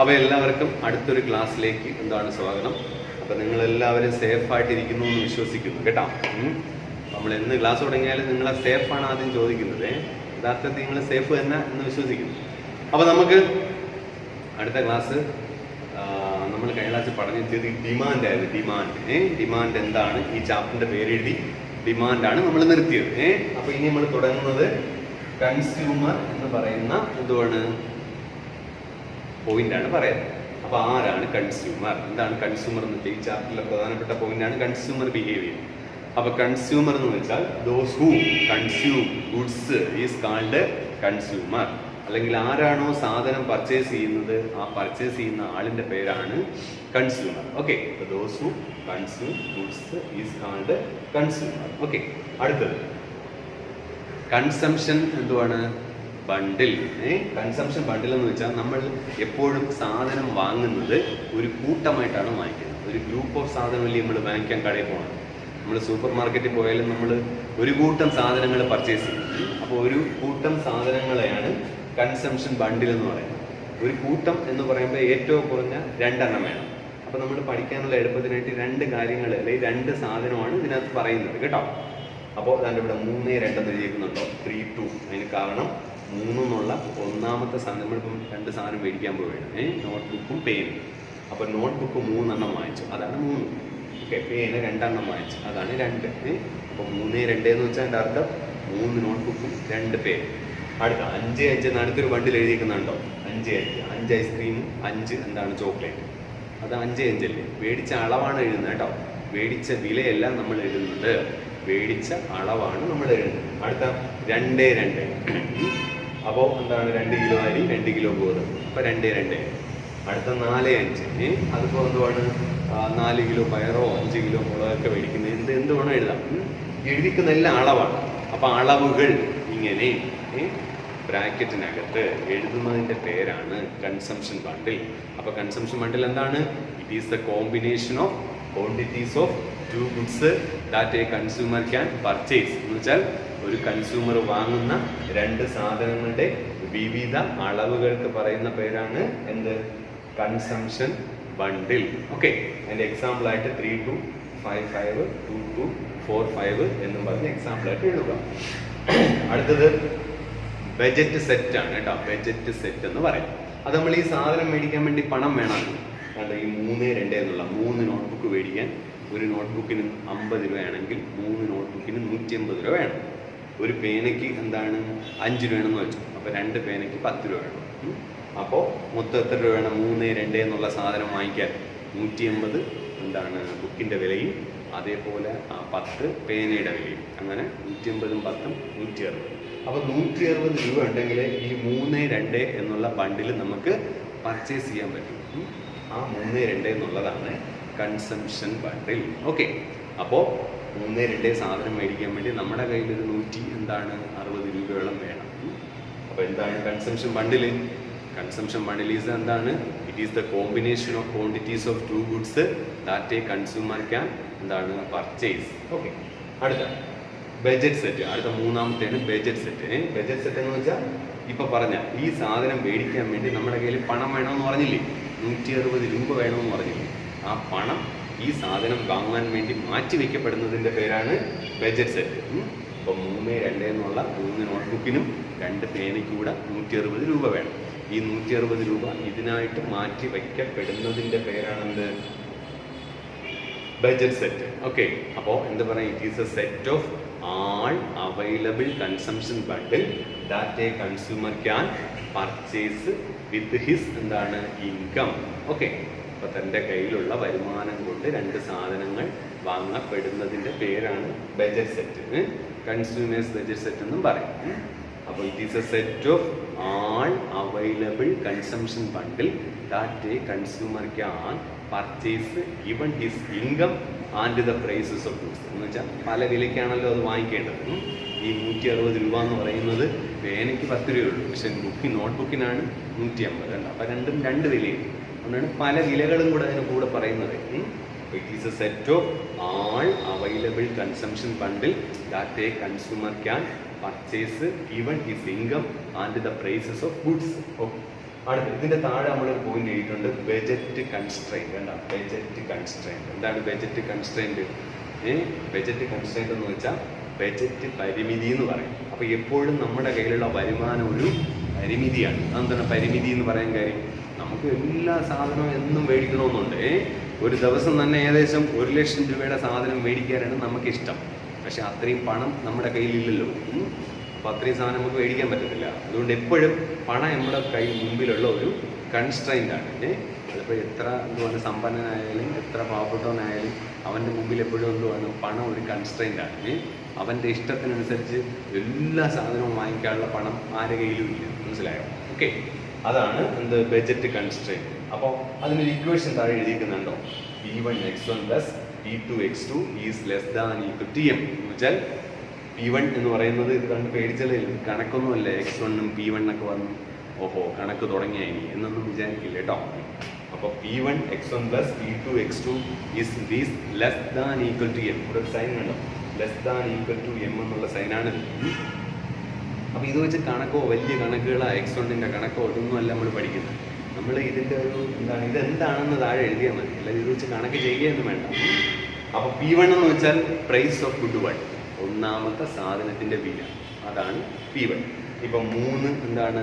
അപ്പോൾ എല്ലാവർക്കും അടുത്തൊരു ക്ലാസ്സിലേക്ക് സ്വാഗതം. അപ്പോൾ നിങ്ങളെല്ലാവരും സേഫായിട്ടിരിക്കുന്നു എന്ന് വിശ്വസിക്കുന്നു കേട്ടോ. നമ്മൾ എന്ന് ക്ലാസ് തുടങ്ങിയാലും നിങ്ങളെ സേഫാണ് ആദ്യം ചോദിക്കുന്നത്. യഥാർത്ഥത്തിൽ നിങ്ങൾ സേഫ് തന്നെ എന്ന് വിശ്വസിക്കുന്നു. അപ്പോൾ നമുക്ക് അടുത്ത ക്ലാസ് നമ്മൾ കഴിഞ്ഞ ക്ലാസ് പഠിച്ചത് ഡിമാൻഡായിരുന്നു. ഡിമാൻഡ് എന്താണ്? ഈ ചാപ്റ്ററിൻ്റെ പേരെഴുതി ഡിമാൻഡാണ് നമ്മൾ നിർത്തിയത്. അപ്പോൾ ഇനി നമ്മൾ തുടങ്ങുന്നത് കൺസ്യൂമർ എന്ന് പറയുന്ന എന്തുവാണ് പോയിന്റാണ് പറയുന്നത്. അപ്പോൾ ആരാണ് കൺസ്യൂമർ? എന്താണ് കൺസ്യൂമർ എന്ന് വെച്ചാൽ ഈ ചാപ്റ്ററിലെ പ്രധാനപ്പെട്ട പോയിന്റാണ് കൺസ്യൂമർ ബിഹേവിയർ. അപ്പോൾ കൺസ്യൂമർ എന്ന് വെച്ചാൽ those who consume goods is called consumer. അല്ലെങ്കിൽ ആരാണോ സാധനം പർച്ചേസ് ചെയ്യുന്നത് ആ പർച്ചേസ് ചെയ്യുന്ന ആളിന്റെ പേരാണ് consumer. Okay, those who consume goods is called consumer. Okay, അടുത്തത് കൺസംഷൻ എന്തുവാണ്? ബണ്ടിൽ. കൺസംഷൻ ബണ്ടിൽ എന്ന് വെച്ചാൽ നമ്മൾ എപ്പോഴും സാധനം വാങ്ങുന്നത് ഒരു കൂട്ടമായിട്ടാണ് വാങ്ങിക്കുന്നത്. ഒരു ഗ്രൂപ്പ് ഓഫ് സാധനമല്ലേ നമ്മൾ വാങ്ങിക്കാൻ കടയിൽ പോകണം. നമ്മൾ സൂപ്പർ മാർക്കറ്റിൽ പോയാലും നമ്മൾ ഒരു കൂട്ടം സാധനങ്ങൾ പർച്ചേസ് ചെയ്യും. അപ്പോൾ ഒരു കൂട്ടം സാധനങ്ങളെയാണ് കൺസംഷൻ ബണ്ടിൽ എന്ന് പറയുന്നത്. ഒരു കൂട്ടം എന്ന് പറയുമ്പോൾ ഏറ്റവും കുറഞ്ഞ 2 എണ്ണം വേണം. അപ്പോൾ നമ്മൾ പഠിക്കാനുള്ള എളുപ്പത്തിനായിട്ട് 2 കാര്യങ്ങൾ അല്ലെങ്കിൽ 2 സാധനമാണ് ഇതിനകത്ത് പറയുന്നത് കേട്ടോ. അപ്പോൾ അതിൻ്റെ ഇവിടെ 3, 2 എന്ന് എഴുതിയിരിക്കുന്നുണ്ടോ? 3, 2. അതിന് കാരണം 3 എന്നുള്ള ഒന്നാമത്തെ സാധനം നമ്മളിപ്പം 2 സാധനം മേടിക്കാൻ പോവുകയാണ്. നോട്ട്ബുക്കും പേനും. അപ്പോൾ നോട്ട്ബുക്ക് 3 എണ്ണം വാങ്ങിച്ചു, അതാണ് 3. ഓക്കെ, പേന് 2 എണ്ണം വാങ്ങിച്ചു, അതാണ് 2. അപ്പോൾ 3, 2 എന്ന് വെച്ചാൽ എൻ്റെ അർത്ഥം 3 നോട്ട്ബുക്കും 2 പേൻ. അടുത്ത 5, 5 എന്ന് അടുത്തൊരു വണ്ടിയിൽ എഴുതിയിരിക്കുന്നുണ്ടോ? 5, 5. 5 ഐസ്ക്രീമും 5 എന്താണ് ചോക്ലേറ്റ്. അത് 5, 5 അല്ലേ? മേടിച്ച അളവാണ് എഴുതുന്നത് കേട്ടോ. മേടിച്ച വിലയെല്ലാം നമ്മൾ എഴുതുന്നത്, മേടിച്ച അളവാണ് നമ്മൾ എഴുതുന്നത്. അടുത്ത 2, 2. അപ്പോൾ എന്താണ് 2 കിലോ അരി 2 കിലോ ഗോതമ്പ്, അപ്പോൾ 2, 2. അടുത്ത 4, 5. അതിപ്പോൾ എന്തുവാണ്? 4 കിലോ പയറോ 5 കിലോ മുളകൊക്കെ മേടിക്കുന്നത് എന്ത് വേണോ എഴുതാം. എഴുതിക്കുന്ന എല്ലാം അളവാണ്. അപ്പോൾ അളവുകൾ ഇങ്ങനെ ബ്രാക്കറ്റിനകത്ത് എഴുതുന്നതിൻ്റെ പേരാണ് കൺസംഷൻ ബണ്ടിൽ. അപ്പോൾ കൺസംഷൻ ബണ്ടിൽ എന്താണ്? It is the combination of quantities of 2 goods that a consumer can purchase. എന്ന് വെച്ചാൽ ഒരു കൺസ്യൂമർ വാങ്ങുന്ന 2 സാധനങ്ങളുടെ വിവിധ അളവുകൾക്ക് പറയുന്ന പേരാണ് എന്ത്? കൺസംഷൻ ബണ്ടിൽ. ഓക്കെ, അതിൻ്റെ എക്സാമ്പിളായിട്ട് 3 to 5, 5, 2 to 4, 5 എന്നും പറഞ്ഞ് എക്സാമ്പിളായിട്ട് എഴുതുക. അടുത്തത് ബജറ്റ് സെറ്റ് ആണ് കേട്ടോ. ബജറ്റ് സെറ്റ് എന്ന് പറയും. അത് നമ്മൾ ഈ സാധനം മേടിക്കാൻ വേണ്ടി പണം വേണം. കണ്ടോ, ഈ 3, 2 എന്നുള്ള 3 നോട്ട്ബുക്ക് മേടിക്കാൻ ഒരു നോട്ട്ബുക്കിന് 50 രൂപയാണെങ്കിൽ 3 നോട്ട്ബുക്കിന് 150 രൂപ വേണം. ഒരു പേനയ്ക്ക് എന്താണ് 5 രൂപയാണെന്ന് വെച്ചു, അപ്പോൾ 2 പേനയ്ക്ക് 10 രൂപ വേണം. അപ്പോൾ മൊത്തം എത്ര രൂപ വേണം? 3, 2 എന്നുള്ള സാധനം വാങ്ങിക്കാൻ 150 എന്താണ് ബുക്കിൻ്റെ വിലയും, അതേപോലെ 10 പേനയുടെ വിലയും. അങ്ങനെ 150ഉം 10ഉം 160. അപ്പോൾ 160 രൂപ ഉണ്ടെങ്കിൽ ഈ 3, 2 എന്നുള്ള ബണ്ടിൽ നമുക്ക് പർച്ചേസ് ചെയ്യാൻ പറ്റും. ആ 3, 2 എന്നുള്ളതാണ് കൺസംഷൻ ബണ്ടിൽ. ഓക്കെ, അപ്പോൾ 3, 2 സാധനം മേടിക്കാൻ വേണ്ടി നമ്മുടെ കയ്യിലൊരു 160 രൂപയോളം വേണം. അപ്പോൾ എന്താണ് consumption bundle? Consumption bundle is എന്താണ്? It is the combination of quantities of 2 goods that a consumer can എന്താണ് പർച്ചേസ്. ഓക്കെ, അടുത്ത ബജറ്റ് സെറ്റ്. അടുത്ത 3ാമത്തെയാണ് ബജറ്റ് സെറ്റ്. ബജറ്റ് സെറ്റ് എന്ന് വെച്ചാൽ ഇപ്പം പറഞ്ഞ ഈ സാധനം മേടിക്കാൻ വേണ്ടി നമ്മുടെ കയ്യിൽ പണം വേണമെന്ന് പറഞ്ഞില്ലേ? 160 രൂപ വേണമെന്ന് പറഞ്ഞില്ലേ? ആ പണം ഈ സാധനം വാങ്ങാൻ വേണ്ടി മാറ്റി വയ്ക്കപ്പെടുന്നതിൻ്റെ പേരാണ് ബജറ്റ് സെറ്റ്. അപ്പോൾ 3, 2 എന്നുള്ള 3 നോട്ട്ബുക്കിനും 2 പേനയ്ക്കും കൂടെ 160 രൂപ വേണം. ഈ 160 രൂപ ഇതിനായിട്ട് മാറ്റി വയ്ക്കപ്പെടുന്നതിൻ്റെ പേരാണെന്ത്? Budget set. ഓക്കെ, അപ്പോൾ എന്താ പറയുക? It is a set of all available consumption bundle that a consumer can purchase with his എന്താണ് ഇൻകം. ഓക്കെ, അപ്പോൾ തൻ്റെ കയ്യിലുള്ള വരുമാനം കൊണ്ട് 2 സാധനങ്ങൾ വാങ്ങപ്പെടുന്നതിൻ്റെ പേരാണ് budget set. Consumers budget set എന്നും പറയും. അപ്പോൾ it is a set of all available consumption bundle that a consumer can purchase given his income and the prices of goods. എന്ന് വെച്ചാൽ പല വിലയ്ക്കാണല്ലോ അത് വാങ്ങിക്കേണ്ടത്. ഈ 160 രൂപ എന്ന് പറയുന്നത് പേനയ്ക്ക് 10 രൂപയുള്ളൂ, പക്ഷെ നോട്ട്ബുക്കിനാണ് 150. അപ്പോൾ രണ്ടും 2 വിലയാണ്. അതുകൊണ്ടാണ് പല വിലകളും കൂടെ അതിന് കൂടെ പറയുന്നത്. It is a set of all available consumption bundle that a consumer can purchase given his income and the prices of goods. അടുത്ത് ഇതിന്റെ താഴെ നമ്മൾ പോയിന്റ് ചെയ്തിട്ടുണ്ട് ബജറ്റ് കൺസ്ട്രെയിന്റ്. കണ്ട, ബജറ്റ് കൺസ്ട്രെയിന്റ്. എന്താണ് ബജറ്റ് കൺസ്ട്രെയിന്റ്? ബജറ്റ് കൺസ്ട്രെയിന്റ് എന്ന് വെച്ചാൽ budget പരിമിതി എന്ന് പറയും. അപ്പൊ എപ്പോഴും നമ്മുടെ കയ്യിലുള്ള വരുമാനം ഒരു പരിമിതിയാണ്. അതെന്താണ് പരിമിതി എന്ന് പറയാൻ കാര്യം? നമുക്ക് എല്ലാ സാധനവും എന്നും മേടിക്കണമെന്നുണ്ട്. ഒരു ദിവസം തന്നെ ഏകദേശം 1 ലക്ഷം രൂപയുടെ സാധനം മേടിക്കാനാണ് നമുക്ക് ഇഷ്ടം. പക്ഷെ അത്രയും പണം നമ്മുടെ കയ്യിലില്ലല്ലോ. അപ്പോൾ അത്രയും സാധനം നമുക്ക് മേടിക്കാൻ പറ്റത്തില്ല. അതുകൊണ്ട് എപ്പോഴും പണം നമ്മുടെ കൈ മുമ്പിലുള്ള ഒരു കൺസ്ട്രെയിൻ്റ് ആണ്. അതിപ്പോൾ എത്ര എന്തുവാണ് സമ്പന്നനായാലും എത്ര പാവപ്പെട്ടവനായാലും അവൻ്റെ മുമ്പിൽ എപ്പോഴും എന്തുവാണ് പണം ഒരു കൺസ്ട്രെയിൻ്റ് ആണ്. അവൻ്റെ ഇഷ്ടത്തിനനുസരിച്ച് എല്ലാ സാധനവും വാങ്ങിക്കാനുള്ള പണം ആരുടെ കയ്യിലും ഇല്ല. മനസ്സിലായോ? ഓക്കെ, അതാണ് എന്ത് ബജറ്റ് കൺസ്ട്രെയിന്റ്. അപ്പോൾ അതിനൊരു ഇക്വേഷൻ താഴെ എഴുതിക്കുന്നുണ്ടോ? P1x1 + P2x2 is less than equal to M. എന്ന് വെച്ചാൽ P1 എന്ന് പറയുന്നത് ഇത് കണ്ട് പേടിച്ചല്ലേ, കണക്കൊന്നുമല്ല. x1ഉം P1 ഒക്കെ വന്നു ഓഹോ കണക്ക് തുടങ്ങിയ ഇനി എന്നൊന്നും വിചാരിക്കില്ല കേട്ടോ. അപ്പോൾ P1x1 + P2x2 is less than equal to M. ഇവിടെ ഒരു സൈൻ ഉണ്ടോ? Less than equal to M എന്നുള്ള സൈനാണ്. അപ്പോൾ ഇത് വെച്ച് കണക്കോ വലിയ കണക്കുകളോ x1ൻ്റെ കണക്കോ ഇതൊന്നും അല്ല നമ്മൾ പഠിക്കുന്നത്. നമ്മൾ ഇതിൻ്റെ ഒരു എന്താണ് ഇതെന്താണെന്ന് താഴെ എഴുതിയാൽ മതി. അല്ലെങ്കിൽ ഇത് വെച്ച് കണക്ക് ചെയ്യുകയൊന്നും വേണ്ട. അപ്പോൾ P1 എന്ന് വെച്ചാൽ പ്രൈസ് ഓഫ് ഗുഡ് വൺ, ഒന്നാമത്തെ സാധനത്തിൻ്റെ വില, അതാണ് P1. ഇപ്പം 3 എന്താണ്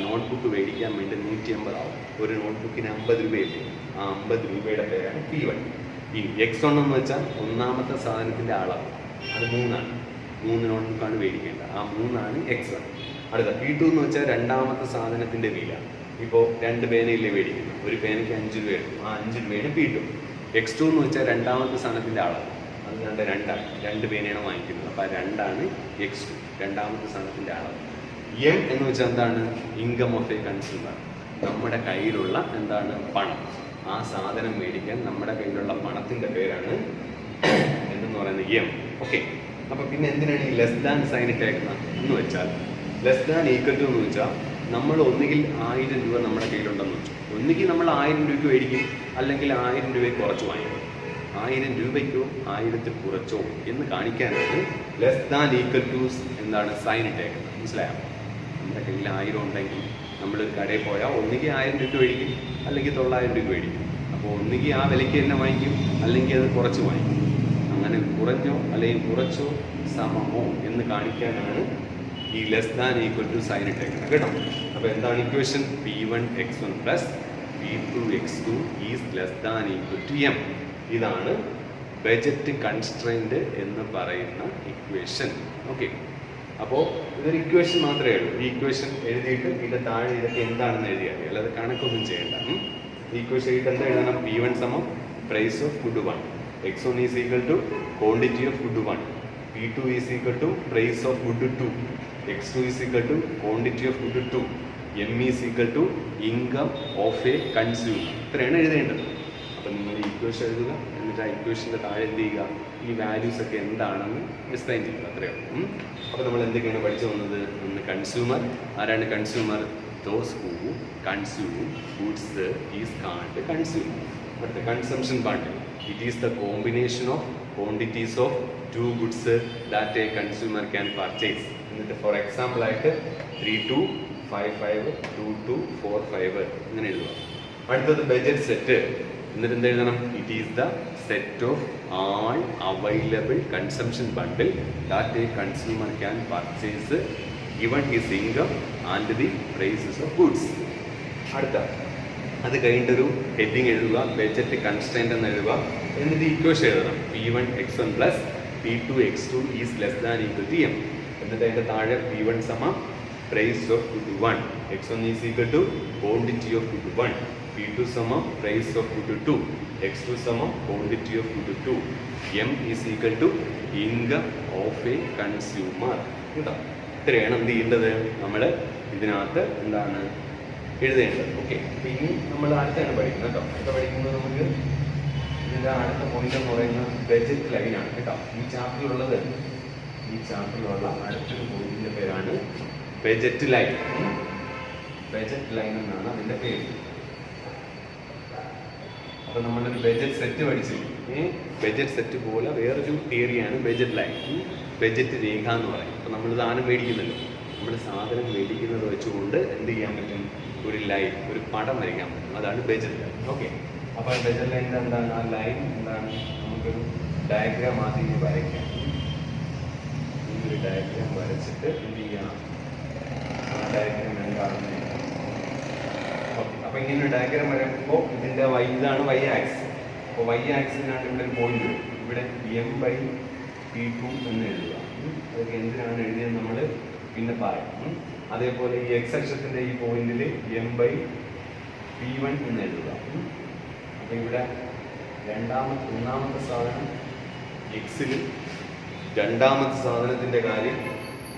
നോട്ട്ബുക്ക് മേടിക്കാൻ വേണ്ടി 150 ആവും. ഒരു നോട്ട്ബുക്കിന് 50 രൂപയല്ലേ? ആ 50 രൂപയുടെ പേരാണ് P1. ഈ x1 എന്ന് വെച്ചാൽ ഒന്നാമത്തെ സാധനത്തിൻ്റെ അളവ്, അത് 3ആണ്. 3 നോട്ട്ബുക്കാണ് മേടിക്കേണ്ടത്. ആ 3ആണ് x1. അടുത്ത P2 എന്ന് വെച്ചാൽ രണ്ടാമത്തെ സാധനത്തിൻ്റെ വില. ഇപ്പോൾ 2 പേനയില്ലേ മേടിക്കുന്നത്, ഒരു പേനയ്ക്ക് 5 രൂപയാണ്. ആ 5 രൂപയാണ് P2. x2 എന്ന് വെച്ചാൽ രണ്ടാമത്തെ സാധനത്തിൻ്റെ അളവ്, അത് 2ആണ്. 2 പേനയാണ് വാങ്ങിക്കുന്നത്. അപ്പോൾ 2ആണ് x2, രണ്ടാമത്തെ സാധനത്തിൻ്റെ അളവ്. M എന്ന് വെച്ചാൽ എന്താണ്? ഇൻകം ഓഫ് എ കൺസ്യൂമർ, നമ്മുടെ കയ്യിലുള്ള എന്താണ് പണം. ആ സാധനം മേടിക്കാൻ നമ്മുടെ കയ്യിലുള്ള പണത്തിൻ്റെ പേരാണ് എന്തെന്ന് പറയുന്നത് M. ഓക്കെ, അപ്പോൾ പിന്നെ എന്തിനാണ് ഈ ലെസ് ദാൻ സൈൻ ഇട്ടേക്കുന്നത് എന്ന് വെച്ചാൽ, ലെസ് ദാൻ ഈക്വൽ ടു എന്ന് വെച്ചാൽ നമ്മൾ ഒന്നുകിൽ 1000 രൂപ നമ്മുടെ കയ്യിലുണ്ടെന്ന് വെച്ചു, ഒന്നുകിൽ നമ്മൾ 1000 രൂപയ്ക്ക് മേടിക്കും, അല്ലെങ്കിൽ 1000 രൂപയ്ക്ക് കുറച്ച് വാങ്ങിക്കും. 1000 രൂപയ്ക്കോ 1000 കുറച്ചോ എന്ന് കാണിക്കാനാണ് ലെസ് ദാൻ ഈക്വൽ ടു എന്താണ് സൈൻ ഇട്ടേക്കുന്നത്. മനസ്സിലായോ? നമ്മുടെ കയ്യിൽ 1000 ഉണ്ടെങ്കിൽ നമ്മൾ കടയിൽ പോയാൽ ഒന്നുകിൽ 1000 രൂപയ്ക്ക് മേടിക്കും, അല്ലെങ്കിൽ 900 രൂപയ്ക്ക് മേടിക്കും. അപ്പോൾ ഒന്നുകിൽ ആ വിലയ്ക്ക് തന്നെ വാങ്ങിക്കും, അല്ലെങ്കിൽ അത് കുറച്ച് വാങ്ങിക്കും. അങ്ങനെ കുറഞ്ഞോ അല്ലെങ്കിൽ കുറച്ചോ സമമോ എന്ന് കാണിക്കാനാണ് ഈ less than equal to sign ഇട്ടേക്കുന്നത് കേട്ടോ. അപ്പോൾ എന്താണ് equation? P1x1 + P2x2 is less than equal to M. ഇതാണ് ബജറ്റ് കൺസ്ട്രെയിന്റ് എന്ന് പറയുന്ന ഇക്വേഷൻ. ഓക്കെ, അപ്പോൾ ഇതൊരു ഇക്വേഷൻ മാത്രമേ ഉള്ളൂ. ഈ ഇക്വേഷൻ എഴുതിയിട്ട് ഇതിൻ്റെ താഴെ ഇതൊക്കെ എന്താണെന്ന് എഴുതിയാൽ മതി, അല്ലാതെ കണക്കൊന്നും ചെയ്യേണ്ട. ഈ ഇക്വേഷൻ എഴുതിയിട്ട് എന്താ എഴുതണം? P1 = price of good one, x1 is equal to quantity of good one, P2 is equal to price of good 2, x2 is equal to quantity of good 2, M is equal to income of a consumer. ഇത്രയാണ് എഴുതേണ്ടത്. അപ്പം നിങ്ങൾ ഈ equation എഴുതുക, എന്നിട്ട് ആ ഇക്വേഷൻ്റെ താഴെ എന്ത് ചെയ്യുക, ഈ വാല്യൂസ് ഒക്കെ എന്താണെന്ന് എക്സ്പ്ലെയിൻ ചെയ്യുക. അത്രയാണ്. അപ്പോൾ നമ്മൾ എന്തൊക്കെയാണ് പഠിച്ചു വന്നത്? ഒന്ന് കൺസ്യൂമർ. ആരാണ് consumer? Those who consume goods is called consumer. അടുത്ത consumption bundle, it is the combination of quantities of 2 goods that a consumer can purchase. എന്നിട്ട് ഫോർ എക്സാമ്പിൾ ആയിട്ട് 32, 55, 22, 45 ഇങ്ങനെ എഴുതുക. അടുത്തത് ബജറ്റ് സെറ്റ്. എന്നിട്ട് എന്ത് എഴുതണം? It is the set of all available consumption bundle that a consumer can purchase given his income and the prices of goods. അടുത്ത അത് കഴിഞ്ഞിട്ടൊരു ഹെഡിങ് എഴുതുക, ബജറ്റ് കൺസ്ട്രെയിന്റ് എന്ന് എഴുതുക. എന്നിട്ട് ഇക്വേഷൻ എഴുതണം. P1x1 + P2x2 is less than equal to M. എന്നിട്ട് അതിൻ്റെ താഴെ P1 = price of good 1, x1 is equal to quantity of good 1, P2 = price of good 2, x2 = quantity of good 2, M is equal to income of a consumer. കേട്ടോ, ഇത്രയാണ് എന്ത് ചെയ്യേണ്ടത്? നമ്മൾ ഇതിനകത്ത് എന്താണ് എഴുതേണ്ടത്. ഓക്കെ, അപ്പോൾ ഇനി നമ്മൾ അടുത്താണ് പഠിക്കുന്നത് കേട്ടോ. അടുത്ത പഠിക്കുന്നത് നമുക്ക് ഇതിൻ്റെ അടുത്ത പോയിന്റ് എന്ന് പറയുന്നത് ബജറ്റ് ലൈനാണ് കേട്ടോ. ഈ ചാപ്റ്ററിലുള്ള അടുത്തൊരു പോയിന്റിൻ്റെ പേരാണ് ബജറ്റ് ലൈൻ. ബജറ്റ് ലൈൻ എന്നാണ് അതിൻ്റെ പേര്. അപ്പോൾ നമ്മളൊരു ബജറ്റ് സെറ്റ് പഠിച്ചില്ലേ? ബജറ്റ് സെറ്റ് പോലെ വേറൊരു തിയറിയാണ് ബജറ്റ് ലൈൻ, ബജറ്റ് രേഖ എന്ന് പറയും. അപ്പോൾ നമ്മൾ സാധനം മേടിക്കുന്നല്ലോ, നമ്മൾ സാധനം മേടിക്കുന്നത് വെച്ചുകൊണ്ട് എന്ത് ചെയ്യാൻ പറ്റും? ഒരു ലൈൻ, ഒരു പടം വരയ്ക്കാൻ പറ്റും. അതാണ് ബെജൽ ലൈൻ. ഓക്കെ, അപ്പോൾ ബെജൽ ലൈനിൻ്റെ എന്താണ് ആ ലൈൻ എന്താണ്, നമുക്കൊരു ഡയഗ്രാം ആദ്യം വരയ്ക്കാം. ഈ ഒരു ഡയഗ്രാം വരച്ചിട്ട് എന്ത് ചെയ്യണം, ആ ഡയഗ്രാം എന്താണെന്ന്. ഓക്കെ, അപ്പോൾ ഇങ്ങനെ ഒരു ഡയഗ്രാം വരയ്ക്കുമ്പോൾ ഇതിൻ്റെ ഇതാണ് വൈ ആക്സിസ്. അപ്പോൾ വൈ ആക്സിസിനാണ് ഇവിടെ ഒരു പോയിന്റ്, ഇവിടെ M/P2 എന്ന് എഴുതുക. അതൊക്കെ എന്തിനാണ് എഴുതിയത് നമ്മൾ പിന്നെ പറയാം. അതേപോലെ ഈ എക്സ് അക്ഷത്തിൻ്റെ ഈ പോയിന്റിൽ M/P1 എന്ന് എഴുതുക. അപ്പോൾ ഇവിടെ ഒന്നാമത്തെ സാധനം എക്സിലും രണ്ടാമത്തെ സാധനത്തിൻ്റെ കാര്യം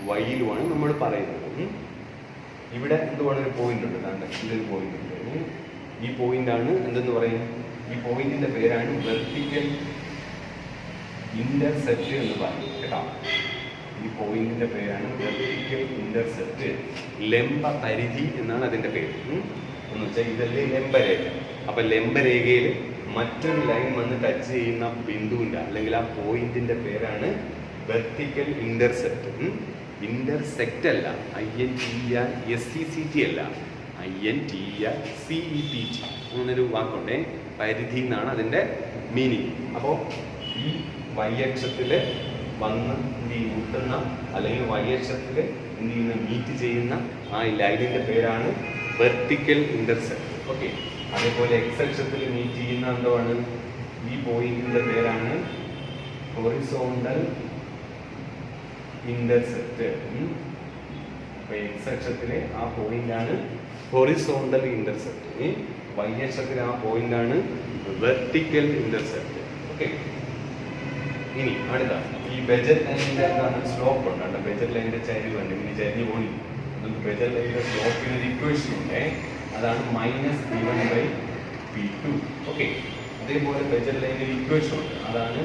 വൈയിലുമാണ് നമ്മൾ പറയുന്നത്. ഇവിടെ എന്തുവാണ് ഒരു പോയിന്റ് ഉണ്ട്, കാരണം ഇതൊരു പോയിന്റ് ഉണ്ട്. ഈ പോയിന്റാണ് എന്തെന്ന് പറയും, ഈ പോയിന്റിന്റെ പേരാണ് വെർട്ടിക്കൽ ഇന്റർസെപ്റ്റ് എന്ന് പറയും കേട്ടോ. ഈ പോയിന്റിന്റെ പേരാണ് വെർട്ടിക്കൽ ഇന്റർസെപ്റ്റ്, ലംബ പരിധി എന്നാണ് അതിന്റെ പേര്. എന്ന് വെച്ചാൽ ഇതല്ലേ ലംബരേഖ. അപ്പൊ ലംബരേഖയിൽ മറ്റൊരു ലൈൻ വന്ന് ടച്ച് ചെയ്യുന്ന ബിന്ദുവിന്റെ അല്ലെങ്കിൽ ആ പോയിന്റിന്റെ പേരാണ് വെർട്ടിക്കൽ ഇന്റർസെപ്റ്റ്. ഇന്റർസെക്റ്റ് അല്ല, INTERSECT അല്ല, INTERCEPT അങ്ങനൊരു വാക്കുണ്ടേ. പരിധി എന്നാണ് അതിൻ്റെ മീനിങ്. അപ്പോൾ ഈ വൈ അക്ഷത്തിൽ വന്ന് മുട്ടുന്ന അല്ലെങ്കിൽ വൈ അക്ഷത്തിൽ മീറ്റ് ചെയ്യുന്ന ആ ലൈനിൻ്റെ പേരാണ് വെർട്ടിക്കൽ ഇന്റർസെപ്റ്റ്. ഓക്കെ, അതേപോലെ എക്സ് അക്ഷത്തിൽ മീറ്റ് ചെയ്യുന്ന എന്താണ്, ഈ പോയിന്റിന്റെ പേരാണ് ഹൊറിസോണ്ടൽ ഇന്റർസെപ്റ്റ്. അപ്പൊ എക്സ് അക്ഷത്തിലെ ആ പോയിന്റാണ് ഹൊറിസോണ്ടൽ ഇന്റർസെപ്റ്റ്, വൈ അക്ഷത്തിലെ ആ പോയിന്റാണ് വെർട്ടിക്കൽ ഇന്റർസെപ്റ്റ്. ഓക്കെ, ഇനി അടുത്ത ഈ ബെജൽ ലൈനിന്റെ എന്താണ് സ്ലോപ്പ് ഉണ്ട്. ബെജൽ ലൈനിന്റെ ചരിവ് ഉണ്ട്, ഇനി ചരിഞ്ഞ് പോയി. ബെജൽ ലൈനിന്റെ സ്ലോപ്പിന് ഒരു ഇക്വേഷൻ ഉണ്ട്, അതാണ് -P1/P2. ഓക്കെ, അതേപോലെ ബെജൽ ലൈനിന്റെ ഇക്വേഷൻ ഉണ്ട്, അതാണ്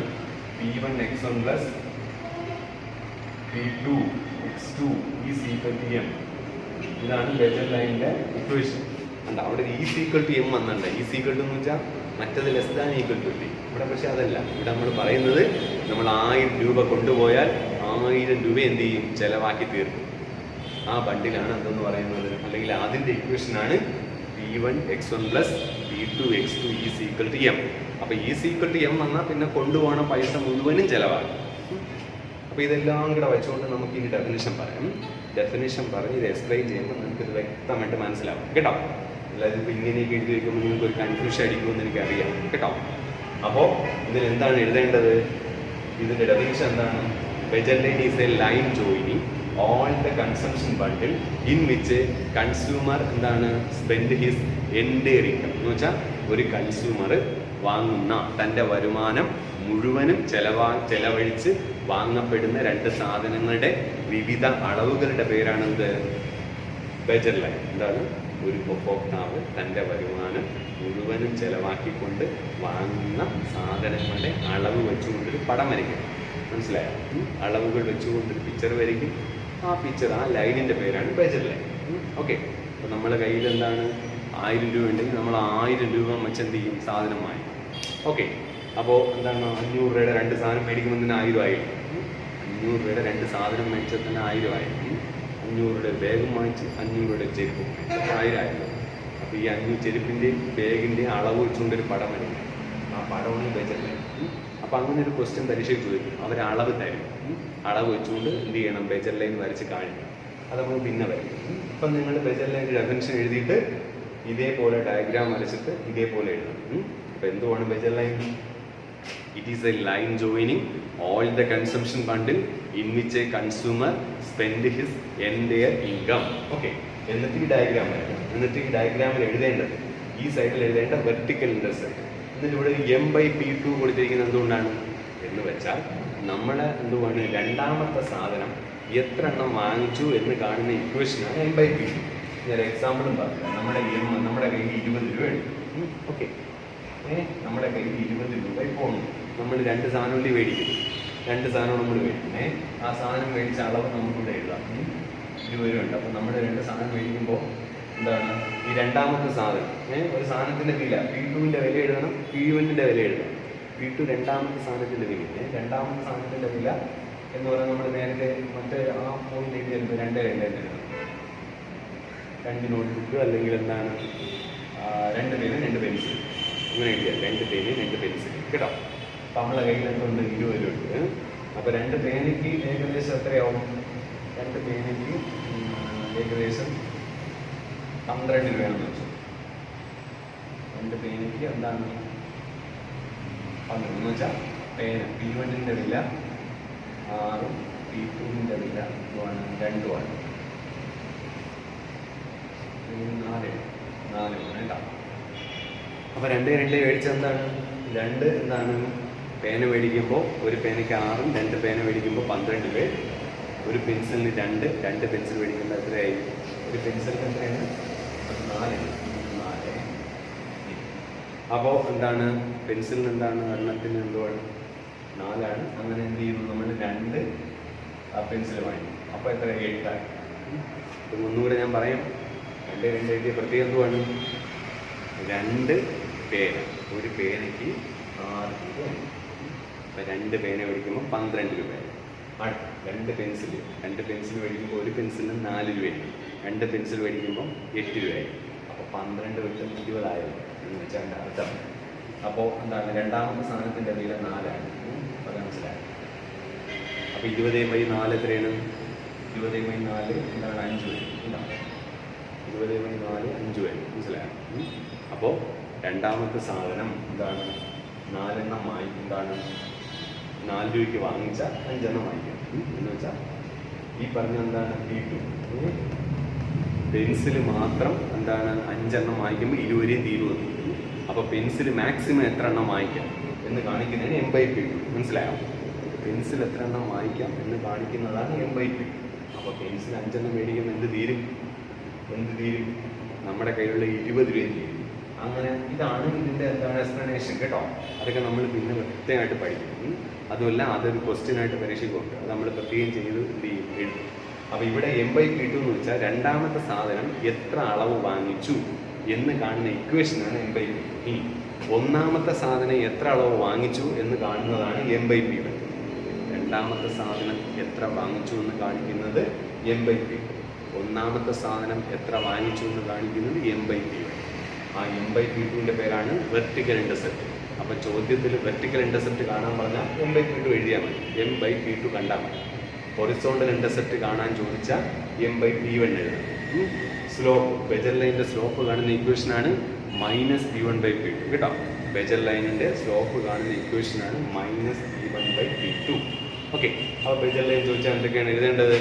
P1x1 + P2x2 M. ഇതാണ് ബെജൽ ലൈനിന്റെ ഇക്വേഷൻ. ഉണ്ട് അവിടെ E=M വന്നിട്ടുണ്ട്. E= എന്ന് വെച്ചാൽ മറ്റത് <= ഇവിടെ പക്ഷെ അതല്ല. ഇവിടെ നമ്മൾ പറയുന്നത് നമ്മൾ 1000 രൂപ കൊണ്ടുപോയാൽ 1000 രൂപ എന്ത് ചെയ്യും, ചെലവാക്കി തീർക്കും. ആ ബണ്ടിലാണ് എന്തെന്ന് പറയുന്നത്, അല്ലെങ്കിൽ അതിൻ്റെ ഇക്വേഷനാണ് P1x1 + P2x2 M. അപ്പോൾ M വന്നാൽ പിന്നെ കൊണ്ടുപോകണ പൈസ മുഴുവനും ചെലവാകും. അപ്പോൾ ഇതെല്ലാം കൂടെ വെച്ചുകൊണ്ട് നമുക്ക് ഇനി ഡെഫിനിഷൻ പറയാം. ഡെഫിനിഷൻ പറഞ്ഞ് ഇത് എക്സ്പ്ലെയിൻ ചെയ്യുമ്പോൾ നമുക്കിത് വ്യക്തമായിട്ട് മനസ്സിലാവും കേട്ടോ. അല്ലാതെ ഇപ്പോൾ ഇങ്ങനെയൊക്കെ എഴുതി വയ്ക്കുമ്പോൾ നിങ്ങൾക്ക് ഒരു കൺഫ്യൂഷൻ അടിക്കുമെന്ന് എനിക്കറിയാം കേട്ടോ. അപ്പോൾ ഇതിലെന്താണ് എഴുതേണ്ടത്, ഇതിൻ്റെ ഡെഫിനിഷൻ എന്താണ്? ബെജൽ line is a line joining all the consumption bundle in which consumer എന്താണ് സ്പെൻഡ് ഹിസ് എൻറ്റയർ ഇൻകം. എന്ന് വെച്ചാൽ ഒരു കൺസ്യൂമർ വാങ്ങുന്ന തൻ്റെ വരുമാനം മുഴുവനും ചെലവഴിച്ച് വാങ്ങപ്പെടുന്ന രണ്ട് സാധനങ്ങളുടെ വിവിധ അളവുകളുടെ പേരാണ് എന്ത്, ബെജൽ ലൈൻ. എന്താണ്, ഒരു ഉപഭോക്താവ് തൻ്റെ വരുമാനം മുഴുവനും ചെലവാക്കിക്കൊണ്ട് വാങ്ങുന്ന സാധനങ്ങളുടെ അളവ് വെച്ചുകൊണ്ടൊരു പടം വരയ്ക്കും. മനസ്സിലായോ? അളവുകൾ വെച്ചുകൊണ്ടൊരു പിക്ചർ വരയ്ക്കും. ആ പിക്ചർ, ആ ലൈനിൻ്റെ പേരാണ് ബെജൽ ലൈൻ. ഓക്കെ, അപ്പോൾ നമ്മുടെ കയ്യിൽ എന്താണ് 1000 രൂപ ഉണ്ടെങ്കിൽ നമ്മൾ 1000 രൂപ വെച്ച് എന്ത് ചെയ്യും, സാധനം വാങ്ങിക്കും. ഓക്കെ, അപ്പോൾ എന്താണ് 500 രൂപയുടെ 2 സാധനം മേടിക്കുമ്പോൾ തന്നെ 1000 ആയി. 500 രൂപയുടെ 2 സാധനം മേടിച്ചാൽ തന്നെ 1000 ആയി. 500 രൂപയുടെ ബാഗും വാങ്ങിച്ച് 500 രൂപയുടെ ചെരുപ്പ് വാങ്ങിച്ച് 1000 ആയല്ലോ. അപ്പോൾ ഈ 500 ചെരുപ്പിൻ്റെയും ബാഗിൻ്റെയും അളവ് വെച്ചുകൊണ്ടൊരു പടം വരും. ആ പടമാണ് ബെജൽ ലൈൻ. അപ്പോൾ അങ്ങനെ ഒരു ക്വസ്റ്റ്യൻ പരീക്ഷയ്ക്ക് ചോദിക്കും, അവർ അളവ് തരും. അളവ് വെച്ചുകൊണ്ട് എന്ത് ചെയ്യണം, ബെജൽ ലൈൻ വരച്ച് കാണിക്കണം. അത് നമ്മൾ പിന്നെ വരയ്ക്കും. ഇപ്പം നിങ്ങൾ ബെജൽ ലൈൻ്റെ ഡെഫിനിഷൻ എഴുതിയിട്ട് ഇതേപോലെ ഡയഗ്രാം വരച്ചിട്ട് ഇതേപോലെ എഴുതണം. അപ്പോൾ എന്തുവാണ് ബെജൽ line? It is a line joining all the consumption bundle in which a consumer spend his entire income. Okay, എന്നിട്ട് ഈ ഡയഗ്രാം വരയ്ക്കണം. എന്നിട്ട് ഈ ഡയഗ്രാമിൽ എഴുതേണ്ടത്, ഈ സൈഡിൽ എഴുതേണ്ട വെർട്ടിക്കൽ ഇന്റർസെപ്റ്റ്. എന്നിട്ട് ഇവിടെ M/P2 കൊടുത്തിരിക്കുന്നത് എന്തുകൊണ്ടാണ് എന്ന് വെച്ചാൽ നമ്മളെ എന്തുവാണ് രണ്ടാമത്തെ സാധനം എത്ര എണ്ണം വാങ്ങിച്ചു എന്ന് കാണുന്ന ഇക്വേഷനാണ് M/P2. ഞാൻ എക്സാമ്പിളും പറഞ്ഞില്ല. നമ്മുടെ കയ്യിൽ 20 രൂപ ഉണ്ട്. ഓക്കെ, നമ്മുടെ കയ്യിൽ 20 രൂപ ഇപ്പോൾ ഉണ്ട്. നമ്മൾ 2 സാധനം മേടിക്കും. 2 സാധനം നമ്മൾ മേടിക്കും. ആ സാധനം മേടിച്ച അളവ് നമുക്കിവിടെ എഴുതാം. 20 രൂപ ഉണ്ട്. അപ്പോൾ നമ്മൾ 2 സാധനം മേടിക്കുമ്പോൾ എന്താണ് ഈ രണ്ടാമത്തെ സാധനം, ഒരു സാധനത്തിൻ്റെ വില P2-ൻ്റെ വില എഴുതണം, P1-ൻ്റെ വില എഴുതണം. P2 രണ്ടാമത്തെ സാധനത്തിൻ്റെ വില. രണ്ടാമത്തെ സാധനത്തിൻ്റെ വില എന്ന് പറഞ്ഞാൽ നമ്മൾ നേരത്തെ മറ്റേ ആ പോയിന്റ് എഴുതിയാലും 2 എഴുതണം. 2 നോട്ട്ബുക്ക് അല്ലെങ്കിൽ എന്താണ് 2 പേന് 2 പെൻസിൽ, ഇങ്ങനെ എഴുതിയാൽ 2 പേന് 2 പെൻസിൽ കേട്ടോ. അപ്പം നമ്മളെ കയ്യിൽ എന്തുണ്ട് 20 രൂപ ഉണ്ട്. അപ്പോൾ 2 പേനയ്ക്ക് ഏകദേശം എത്രയാവും? 2 പേനയ്ക്ക് ഏകദേശം 12 രൂപയാണെന്ന് വെച്ചു. 2 പേനയ്ക്ക് എന്താണ് 12 എന്ന് വെച്ചാൽ പേന P1ൻ്റെ വില 6, P2ൻ്റെ വില 2 ആണ്. 4 കേട്ടോ. അപ്പോൾ 2 മേടിച്ചത് എന്താണ്? 2 എന്താണ് പേന മേടിക്കുമ്പോൾ ഒരു പേനയ്ക്ക് 6, 2 പേന മേടിക്കുമ്പോൾ 12 രൂപ. ഒരു പെൻസിലിന് 2 പെൻസിൽ മേടിക്കുമ്പോൾ എത്രയായി? ഒരു പെൻസിലിന് എത്രയാണ്? 4. അപ്പോൾ എന്താണ് പെൻസിലിന് എന്താണ് എണ്ണത്തിന് എന്തുവാണ്? 4 ആണ്. അങ്ങനെ എന്ത് ചെയ്യുന്നു? നമ്മൾ 2 പെൻസിൽ വാങ്ങി. അപ്പോൾ എത്ര? 8 ആയി. ഇത് ഒന്നുകൂടെ ഞാൻ പറയാം. 2 എഴുതിയ പ്രത്യേകം എന്തുവാണ്? 2 പേന, ഒരു പേനയ്ക്ക് 6 രൂപ. അപ്പം 2 പേന മേടിക്കുമ്പോൾ 12 രൂപയായി. 2 പെൻസിൽ മേടിക്കുമ്പോൾ ഒരു പെൻസിലിന് 4 രൂപയായി. 2 പെൻസിൽ മേടിക്കുമ്പോൾ 8 രൂപയായി. അപ്പോൾ 12 വെച്ചും 20 ആയിരുന്നു എന്ന് വെച്ചാൽ എൻ്റെ അർത്ഥം. അപ്പോൾ എന്താണ് രണ്ടാമത്തെ സാധനത്തിൻ്റെ വില 4 ആണ്. അത് മനസ്സിലായി. അപ്പോൾ 20/4 എത്രയാണ്? 20/4 എന്താണ്? 5 വരും. എന്താണ് 20/4? 5 വരും. മനസ്സിലായോ? അപ്പോൾ രണ്ടാമത്തെ സാധനം എന്താണ്? 4 എണ്ണം വാങ്ങിക്കും. എന്താണ് 4 രൂപയ്ക്ക് വാങ്ങിച്ച 5 എണ്ണം വാങ്ങിക്കാം എന്ന് വെച്ചാൽ ഈ പറഞ്ഞ എന്താണ് P2 പെൻസിൽ മാത്രം എന്താണ് 5 എണ്ണം വാങ്ങിക്കുമ്പോൾ 20 തീരുമെന്ന്. അപ്പോൾ പെൻസിൽ മാക്സിമം എത്ര എണ്ണം വാങ്ങിക്കാം എന്ന് കാണിക്കുന്നതിന് M/P2. മനസ്സിലായോ? പെൻസിൽ എത്ര എണ്ണം വാങ്ങിക്കാം എന്ന് കാണിക്കുന്നതാണ് M/P2. അപ്പോൾ പെൻസിൽ 5 എണ്ണം മേടിക്കുമ്പോൾ എന്ത് തീരും? നമ്മുടെ കയ്യിലുള്ള 20 രൂപയും തീരും. അങ്ങനെ ഇതാണ് ഇതിൻ്റെ എന്താണ് എക്സ്പ്ലനേഷൻ കേട്ടോ. അതൊക്കെ നമ്മൾ പിന്നെ വ്യക്തമായിട്ട് പഠിക്കും. അതുമല്ല അതൊരു ക്വസ്റ്റ്യനായിട്ട് പരീക്ഷയ്ക്കുണ്ട്. അത് നമ്മൾ പ്രത്യേകം ചെയ്ത് എന്ത് ചെയ്യും? എഴുതും. അപ്പോൾ ഇവിടെ M/P2 എന്ന് വെച്ചാൽ രണ്ടാമത്തെ സാധനം എത്ര അളവ് വാങ്ങിച്ചു എന്ന് കാണുന്ന ഇക്വേഷനാണ് M/P2. ഇനി ഒന്നാമത്തെ സാധനം എത്ര അളവ് വാങ്ങിച്ചു എന്ന് കാണുന്നതാണ് M/P1. രണ്ടാമത്തെ സാധനം എത്ര വാങ്ങിച്ചു എന്ന് കാണിക്കുന്നത് M/P2. ഒന്നാമത്തെ സാധനം എത്ര വാങ്ങിച്ചു എന്ന് കാണിക്കുന്നത് M/P1. ആ M/P2ൻ്റെ പേരാണ് വെർട്ടിക്കൽ ഇൻ്റർസെപ്റ്റ്. അപ്പോൾ ചോദ്യത്തിൽ വെർട്ടിക്കൽ ഇൻ്റർസെപ്റ്റ് കാണാൻ പറഞ്ഞാൽ M/P2 എഴുതിയാൽ മതി. M/P2 കണ്ടാൽ മതി. ഹൊറിസോണ്ടൽ ഇൻ്റർസെപ്റ്റ് കാണാൻ ചോദിച്ചാൽ M/P1 എഴുതണം. സ്ലോപ്പ്, ബെജർ ലൈനിൻ്റെ സ്ലോപ്പ് കാണുന്ന ഇക്വേഷനാണ് -P1/P2 കേട്ടോ. ബെജർ ലൈനിൻ്റെ സ്ലോപ്പ് കാണുന്ന ഇക്വേഷനാണ് -P1/P2. ഓക്കെ. അപ്പോൾ ബെജർ ലൈൻ ചോദിച്ചാൽ എന്തൊക്കെയാണ് എഴുതേണ്ടത്?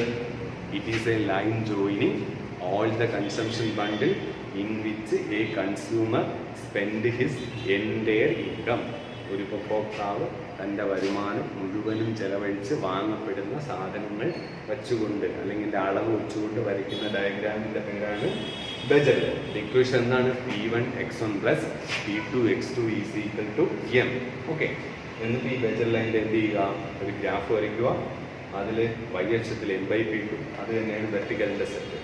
It is a line joining all the consumption bundle in which a consumer spend his entire income. ഒരു ഉപഭോക്താവ് തൻ്റെ വരുമാനം മുഴുവനും ചെലവഴിച്ച് വാങ്ങപ്പെടുന്ന സാധനങ്ങൾ വെച്ചുകൊണ്ട് അല്ലെങ്കിൽ അളവ് വെച്ചുകൊണ്ട് വരയ്ക്കുന്ന ഡയഗ്രാമിൻ്റെ പേരാണ് ബെജർ ലൈൻ. ഇക്വേഷൻ എന്താണ്? P1 x1 + P2 x2 = M. Okay. എന്നിട്ട് ഈ ബെജർ ലൈനിൻ്റെ എന്ത് ചെയ്യുക? ഒരു ഗ്രാഫ് വരയ്ക്കുക. അതിൽ y അക്ഷത്തിൽ M/P2, അത് തന്നെയാണ് വെർട്ടിക്കൽ ഇൻ്റർസെപ്റ്റ്.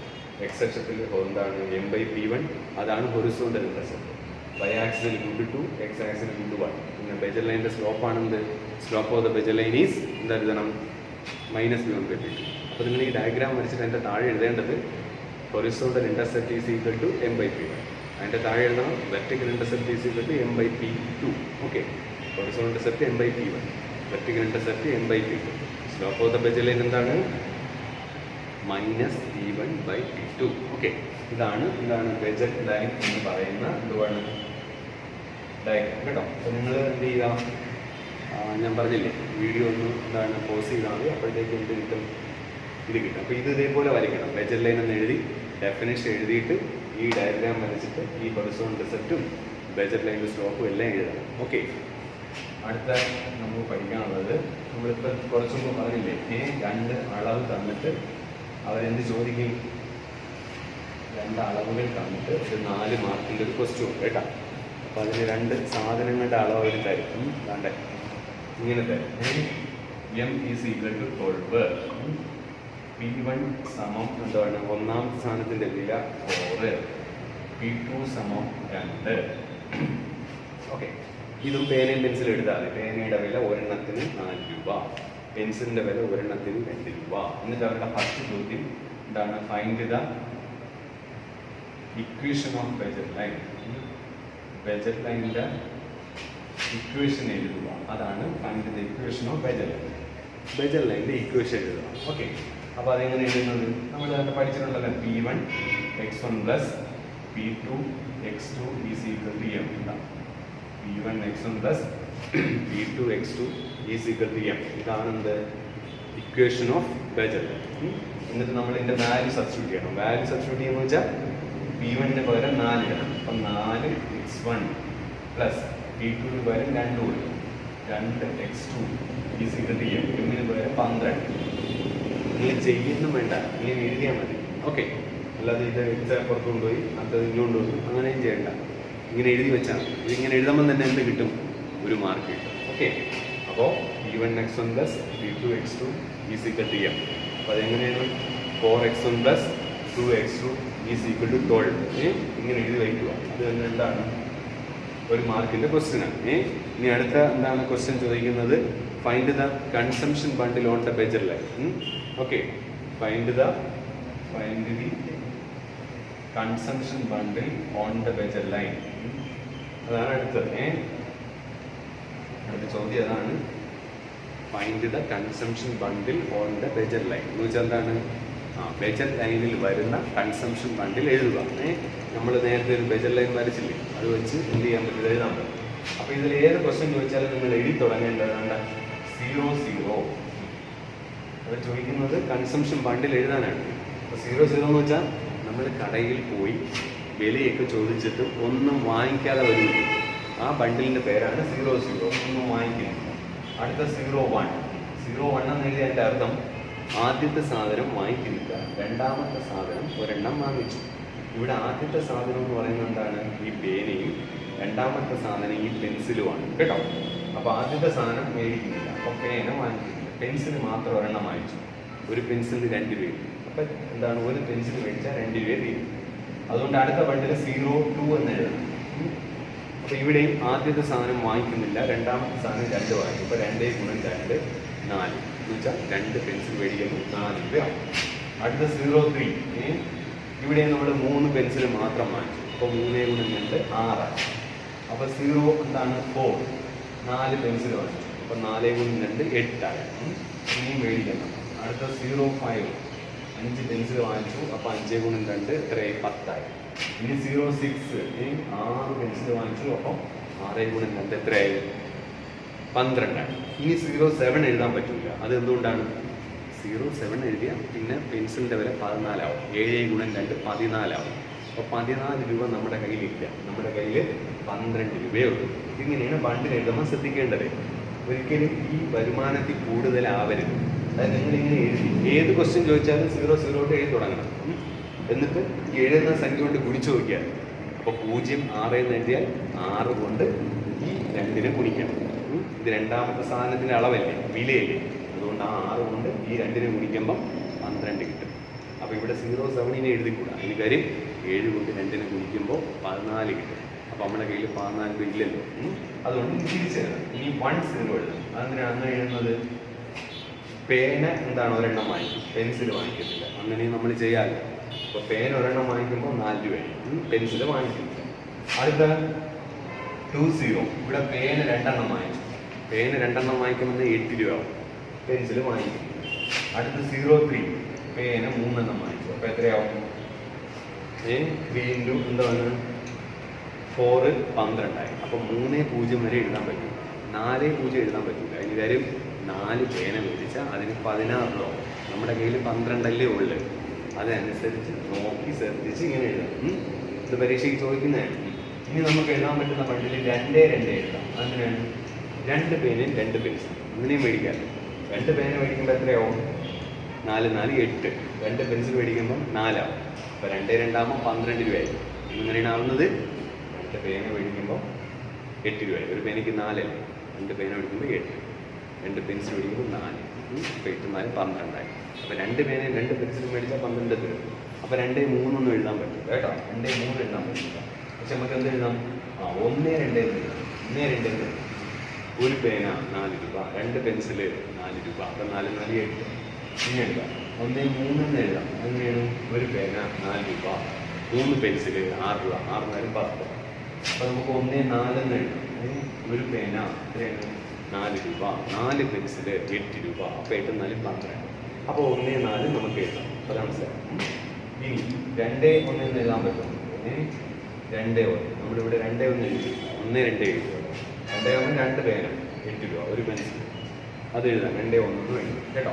x അക്ഷത്തിൽ എന്താണ്? M/P1, അതാണ് horizontal intercept. y axis √2, x axis √1. പിന്നെ ബെജർ ലൈനിൻ്റെ സ്ലോപ്പാണ് എന്ത്? സ്ലോപ്പ് ഓഫ് ദ ബെജർ ലൈൻ ഈസ് എന്താ? -P1/P2. അപ്പോൾ നിങ്ങൾ ഈ ഡയഗ്രാം വരച്ചിട്ട് അതിൻ്റെ താഴെ എഴുതേണ്ടത് ഹൊറിസോണ്ടൽ ഇൻ്റർസെപ്റ്റ് = M/P1. അതിൻ്റെ താഴെ എഴുതണം vertical intercept = M/P2. Okay. Horizontal intercept M/P1, vertical intercept M/P2. Slope of the ബെജർ ലൈൻ എന്താണ്? -P1/P2. ഓക്കെ. ഇതാണ് ബെജർ ലൈൻ എന്ന് പറയുന്ന എന്തുവാണ് ഡയഗ്രാം കേട്ടോ. അപ്പോൾ നിങ്ങൾ എന്ത് ചെയ്യുക? ഞാൻ പറഞ്ഞില്ലേ വീഡിയോ ഒന്ന് പോസ് ചെയ്താൽ മതി. അപ്പോഴത്തേക്ക് എന്ത് കിട്ടും? ഇത് കിട്ടും. അപ്പോൾ ഇത് ഇതേപോലെ വരയ്ക്കണം. ബെജർ ലൈൻ എന്ന് എഴുതി ഡെഫിനിഷൻ എഴുതിയിട്ട് ഈ ഡയഗ്രാം വരച്ചിട്ട് ഈ ഹൊറിസോണ്ടൽ ഇൻ്റർസെപ്റ്റും ബെജർ ലൈനിൻ്റെ സ്ലോപ്പും എല്ലാം എഴുതണം. ഓക്കെ. അടുത്ത നമുക്ക് പഠിക്കാനുള്ളത് നമ്മളിപ്പോൾ കുറച്ച് മുമ്പ് പറഞ്ഞില്ലേ 2 അളവ് തന്നിട്ട് അവരെന്ത് ചോദിക്കും? 2 അളവുകൾ തന്നിട്ട് ഒരു 4 മാർക്കിൻ്റെ ഒരു ക്വസ്റ്റ്യൻ ഉണ്ട് കേട്ടോ. അപ്പോൾ അതിന് 2 സാധനങ്ങളുടെ അളവ് അവർ തരും. വേണ്ടേ ഇങ്ങനെ തരും. M = 12. P1 എന്താണ്? ഒന്നാമത്തെ സാധനത്തിൻ്റെ വില 4. P2 2. ഓക്കെ. ഇതും പേനയും പെൻസിലും എഴുതാതെ. പേനയുടെ വില ഒരെണ്ണത്തിന് 4 രൂപ, പെൻസിലിൻ്റെ വില ഒരെണ്ണത്തിന് 2 രൂപ. എന്നിട്ട് അവരുടെ ഫസ്റ്റ് ചോദ്യം എന്താണ്? ഫൈൻഡ് ദ ഇക്വേഷൻ ഓഫ് ബെജൽ ലൈൻ. ബെജൽ ലൈനിന്റെ ഇക്വേഷൻ എഴുതുക, അതാണ് ഫൈൻഡ് ദ ഇക്വേഷൻ ഓഫ് ബെജൽ ലൈൻ. ബെജൽ ലൈനിന്റെ ഇക്വേഷൻ എഴുതുക. ഓക്കെ, അപ്പോൾ അതെങ്ങനെ എഴുതുന്നത്? നമ്മൾ നേരത്തെ പഠിച്ചിട്ടുണ്ടല്ലോ, P1 x1 plus P2 x2 is equal to m. P1 x1 plus P2 x2 is equal to m. ഇതാണ് എന്ത്? ഇക്വേഷൻ ഓഫ് ബെജൽ ലൈൻ. എന്നിട്ട് നമ്മൾ ഇതിന്റെ വാല്യൂ സബ്സ്റ്റിറ്റ്യൂട്ട് ചെയ്യണം. വാല്യൂ സബ്സ്റ്റിറ്റ്യൂട്ട് ചെയ്യുന്ന വെച്ചാൽ P1 പകരം 4 ഇടണം. അപ്പം 4x1 പ്ലസ് P2 പകരം 2 ഇടണം. 2x2 is equal to m. m പകരം 12. നിങ്ങൾ ചെയ്യുന്നും വേണ്ട, ഇങ്ങനെ എഴുതിയാൽ മതി. ഓക്കെ, അല്ലാതെ ഇത് പുറത്ത് കൊണ്ടുപോയി അത് ഇങ്ങോട്ട് കൊണ്ടുപോയി അങ്ങനെയും ചെയ്യണ്ട. ഇങ്ങനെ എഴുതി വെച്ചാൽ ഇതിങ്ങനെ എഴുതുമ്പോൾ തന്നെ എന്ത് കിട്ടും? ഒരു മാർക്ക് കിട്ടും. ഓക്കെ, അപ്പോൾ P1 x1 plus P2 x2 is equal to m. അപ്പോൾ അതെങ്ങനെയാണ്? 4x1 plus 2x2 is equal to 12. ഇങ്ങനെ എഴുതി വയ്ക്കുക. അത് തന്നെ എന്താണ്? ഒരു മാർക്കിന്റെ ക്വസ്റ്റ്യൻ ആണ്. ഇനി അടുത്ത എന്താണ് ക്വസ്റ്റ്യൻ ചോദിക്കുന്നത്? Find the consumption bundle on the ബെജൽ line. Okay, find the consumption bundle on the ബെജൽ ലൈൻ. അതാണ് അടുത്തത്. അടുത്ത ചോദ്യം അതാണ്. Find the consumption bundle on the ബെജൽ ലൈൻ എന്ന് വെച്ചാൽ എന്താണ്? ബെജൽ ലൈനിൽ വരുന്ന കൺസംഷൻ ബണ്ടിൽ എഴുതുക. നമ്മൾ നേരത്തെ ഒരു ബെജൽ ലൈൻ വരച്ചില്ലേ, അത് വെച്ച് എന്ത് ചെയ്യാൻ പറ്റും? എഴുതാൻ പറ്റും. അപ്പോൾ ഇതിൽ ഏത് ക്വസ്റ്റ്യൻ ചോദിച്ചാലും നിങ്ങൾ എഴുതി തുടങ്ങേണ്ടതാണ് 00. അത് ചോദിക്കുന്നത് കൺസംഷൻ ബണ്ടിൽ എഴുതാനാണ്. അപ്പോൾ 00 എന്ന് വെച്ചാൽ നമ്മൾ കടയിൽ പോയി വിലയൊക്കെ ചോദിച്ചിട്ട് ഒന്നും വാങ്ങിക്കാതെ വരുമല്ലോ, ആ ബണ്ടിലിൻ്റെ പേരാണ് 00. ഒന്നും വാങ്ങിക്കുന്നത്. അടുത്ത 01 എന്ന് എഴുതിയതിൻ്റെ അർത്ഥം ആദ്യത്തെ സാധനം വാങ്ങിക്കുന്നില്ല, രണ്ടാമത്തെ സാധനം ഒരെണ്ണം വാങ്ങിച്ചു. ഇവിടെ ആദ്യത്തെ സാധനം എന്ന് പറയുന്നത് എന്താണ്? ഈ പേനയും രണ്ടാമത്തെ സാധനം ഈ പെൻസിലുമാണ് കേട്ടോ. അപ്പോൾ ആദ്യത്തെ സാധനം മേടിക്കുന്നില്ല, അപ്പോൾ പേന വാങ്ങിക്കുന്നില്ല. പെൻസിൽ മാത്രം ഒരെണ്ണം വാങ്ങിച്ചു. ഒരു പെൻസിലിന് 2 രൂപ. അപ്പം എന്താണ്? ഒരു പെൻസിൽ മേടിച്ചാൽ 2 രൂപ തീരും. അതുകൊണ്ട് അടുത്ത ബണ്ടിൽ 02 എന്ന് എഴുതണം. അപ്പോൾ ഇവിടെയും ആദ്യത്തെ സാധനം വാങ്ങിക്കുന്നില്ല, രണ്ടാമത്തെ സാധനം 2 വാങ്ങിക്കും. അപ്പോൾ 2 ഗുണം 2 4 എന്ന് വെച്ചാൽ 2 പെൻസിൽ മേടിക്കുമ്പോൾ 4 രൂപയാവും. അടുത്ത 03. ഇവിടെ നമ്മൾ 3 പെൻസിൽ മാത്രം വാങ്ങിച്ചു. അപ്പോൾ 3 ഗുണം 2 6. അപ്പോൾ 0 എന്താണ്? 4. 4 പെൻസിൽ വാങ്ങിച്ചു. അപ്പോൾ 4 ഗുണം 2 8 ആയി. ഇനിയും മേടിക്കണം. അടുത്ത 05. 5 പെൻസിൽ വാങ്ങിച്ചു. അപ്പോൾ 5 ഗുണം 2 എത്രയായി? 10 ആയി. ഇനി 06. 6 പെൻസിൽ വാങ്ങിച്ചു. അപ്പോൾ 6 ഗുണം 2 എത്രയായി? 12 ആയി. ഇനി 07 എഴുതാൻ പറ്റില്ല. അത് എന്തുകൊണ്ടാണ്? 07 എഴുതിയാൽ പിന്നെ പെൻസിലിൻ്റെ വില 14 ആവും. 7 ഗുണം 2 14 ആവും. അപ്പോൾ 14 രൂപ നമ്മുടെ കയ്യിലില്ല. നമ്മുടെ കയ്യിൽ 12 രൂപയേ ഉള്ളൂ. ഇങ്ങനെയാണ് ബണ്ടിൽ എഴുതുമ്പോൾ ശ്രദ്ധിക്കേണ്ടത്. ഒരിക്കലും ഈ വരുമാനത്തിൽ കൂടുതലാവരുത്. അതായത് നിങ്ങളിങ്ങനെ എഴുതി ഏത് ക്വസ്റ്റ്യൻ ചോദിച്ചാലും 00 എഴുതി തുടങ്ങണം. എന്നിട്ട് ഈ എഴുതുന്ന സംഖ്യ കൊണ്ട് ഗുണിച്ചു നോക്കിയാൽ, അപ്പോൾ 0 6 എന്ന് എഴുതിയാൽ 6 കൊണ്ട് ഈ 2നെ ഗുണിക്കണം. ഇത് രണ്ടാമത്തെ സാധനത്തിൻ്റെ അളവല്ലേ, വിലയല്ലേ. അതുകൊണ്ട് ആ 6 കൊണ്ട് ഈ 2നെ ഗുണിക്കുമ്പം 12 കിട്ടും. അപ്പോൾ ഇവിടെ 07 എഴുതിക്കൂടാ. അതിന് കാര്യം 7 കൊണ്ട് 2നെ ഗുണിക്കുമ്പോൾ 14 കിട്ടും. അപ്പോൾ നമ്മുടെ കയ്യിൽ 14 രൂപ ഇല്ലല്ലോ. അതുകൊണ്ട് തിരിച്ചെഴുതാം. ഇനി 10 എഴുതാം. അതെന്തിനാണ് അങ്ങനെ എഴുതുന്നത്? പേന എന്താണ്? ഒരെണ്ണം വാങ്ങിക്കും, പെൻസിൽ വാങ്ങിക്കത്തില്ല. അങ്ങനെ നമ്മൾ ചെയ്യാറില്ല. അപ്പോൾ പേന ഒരെണ്ണം വാങ്ങിക്കുമ്പോൾ 4 രൂപയാണ്, പെൻസിൽ വാങ്ങിക്കുന്നില്ല. അടുത്ത 20. ഇവിടെ പേന 2 എണ്ണം വാങ്ങിച്ചു. പേന 2 എണ്ണം വാങ്ങിക്കുമ്പോൾ 8 രൂപയാവും, പെൻസിൽ വാങ്ങിക്കും. അടുത്ത 03. പേന 3 എണ്ണം വാങ്ങിച്ചു. അപ്പോൾ എത്രയാവും? 3 ഇൻറ്റു എന്താണ്? 4 12 ആയി. അപ്പോൾ 3 0 വരെ എഴുതാൻ പറ്റും, 4 0 എഴുതാൻ പറ്റില്ല. അതിന് കാര്യം 4 പേന മേടിച്ചാൽ അതിന് 16 രൂപ. നമ്മുടെ കയ്യിൽ 12 അല്ലേ ഉള്ളു. അതനുസരിച്ച് നോക്കി ശ്രദ്ധിച്ച് ഇങ്ങനെ എഴുതാം. ഇത് പരീക്ഷയ്ക്ക് ചോദിക്കുന്നതാണ്. ഇനി നമുക്ക് എഴുതാൻ പറ്റുന്ന ബണ്ടിൽ 2 എഴുതാം. അതിനാണ് 2 പേനയും 2 പെൻസിലും അങ്ങനെയും മേടിക്കാം. 2 പേന മേടിക്കുമ്പോൾ എത്രയാവും? 4 4 8. 2 പെൻസിൽ മേടിക്കുമ്പോൾ 4 ആവും. അപ്പോൾ 2 2 ആകുമ്പോൾ 12 രൂപയായി. ഇങ്ങനെയാണ് ആവുന്നത്. 2 പേന മേടിക്കുമ്പോൾ 8 രൂപയായി. ഒരു പേനയ്ക്ക് 4 അല്ലേ. 2 പേന മേടിക്കുമ്പോൾ 8, 2 പെൻസിൽ മേടിക്കുമ്പോൾ 4. അപ്പോൾ 8 4 12 ആയി. അപ്പോൾ 2 പേനയും 2 പെൻസിലും മേടിച്ചാൽ 12 തരും. അപ്പോൾ 2 3 ഒന്നും എഴുതാൻ പറ്റും കേട്ടോ. 2 3 എഴുതാൻ പറ്റില്ല. പക്ഷെ നമുക്ക് എന്ത് എഴുതാം? 1 2 എഴുതാം. 1 2 ഒരു പേന 4 രൂപ, 2 പെൻസില് 4 രൂപ. അപ്പം 4 4 8. ഇനി എഴുതാം. 1 3 എന്ന് എഴുതാം. അങ്ങനെയാണ് ഒരു പേന 4 രൂപ, 3 പെൻസിൽ 6 രൂപ, 6 നേരം 10. അപ്പോൾ നമുക്ക് 1, 4 എന്ന് എഴുതാം. ഒരു പേന എത്രയാണ്? 4 രൂപ, 4 പെൻസിൽ 8 രൂപ, അപ്പോൾ 8 4 12. അപ്പോൾ 1, 4 നമുക്ക് എഴുതാം. അപ്പോൾ മനസ്സിലാവും. ഇനി 2, 1 എന്ന് എഴുതാൻ പറ്റും. 2, 1 നമ്മുടെ ഇവിടെ 2, 1 എഴുതി, 1, 2 എഴുതുക. 2, 1 2 പേന 8 രൂപ, ഒരു പെൻസിൽ അത് എഴുതാം. 2, 1 എഴുതും കേട്ടോ.